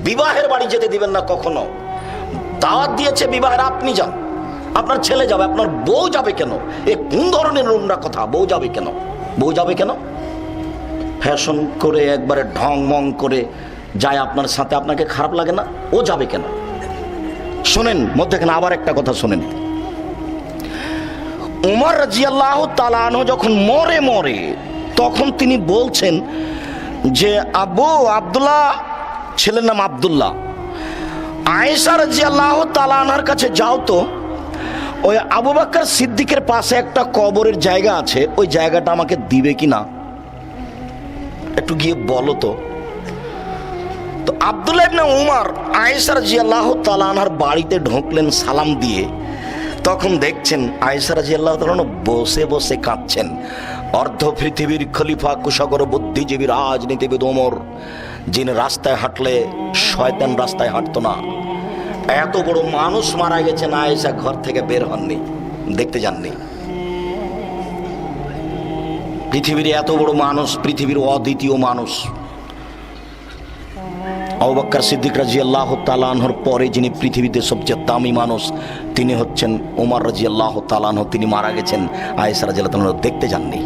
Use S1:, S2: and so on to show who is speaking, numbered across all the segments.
S1: বিবাহের বাড়ি যেতে দিবেন না কখনো। দাওয়াত দিয়েছে বিবাহের, আপনি যান, আপনার ছেলে যাবে, আপনার বউ যাবে কেন? এ কোন ধরনের নোংরা কথা? বউ যাবে কেন? বউ যাবে কেন? ফ্যাশন করে একবারে ঢং মং করে যায় আপনার সাথে, আপনাকে খারাপ লাগে না? ও যাবে কেন? শোনেন, মধ্যেখানে আবার একটা কথা শোনেন। উমর রাদিয়াল্লাহু তাআলা আনহু যখন মরে তখন তিনি বলছেন যে আবু আব্দুল্লাহ, ছেলের নাম আব্দুল্লাহ, আয়েশা রাদিয়াল্লাহু তাআলা আনহার কাছে যাও তো, ওই আবু বকর সিদ্দিকের পাশে একটা কবরের জায়গা আছে, ওই জায়গাটা আমাকে দিবে কিনা, একটু গিয়ে বলো তো। তো আব্দুল্লাহ ইবনে উমর আয়েশা রাদিয়াল্লাহু তাআলা আনহার বাড়িতে ঢুকলেন সালাম দিয়ে। তখন দেখছেন আয়েশা রাদিয়াল্লাহু তাআলা বসে বসে কাঁদছেন। অর্ধ পৃথিবীর খলিফা, কুশাগর বুদ্ধিজীবী, রাজনীতিবিদ ওমর, যিনি রাস্তায় হাঁটলে শয়তান রাস্তায় হাঁটতো না, এত বড় মানুষ মারা গেছেন, আয়েশা ঘর থেকে বের হননি, দেখতে যাননি। পৃথিবীর এত বড় মানুষ, পৃথিবীর অদ্বিতীয় মানুষ, আবু বকর সিদ্দিক রাদিয়াল্লাহু তাআলা আনহুর পরে যিনি পৃথিবীতে সবচেয়ে দামি মানুষ, তিনি হচ্ছেন ওমর রাদিয়াল্লাহু তাআলা আনহু। তিনি মারা গেছেন, আয়েশা রাদিয়াল্লাহু তাআলা দেখতে যাননি।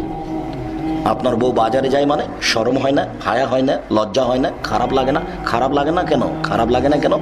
S1: আপনার বউ বাজারে যায় মানে শরম হয় না, হায়া হয় না, লজ্জা হয় না, খারাপ লাগে না? খারাপ লাগে না কেন? খারাপ লাগে না কেন?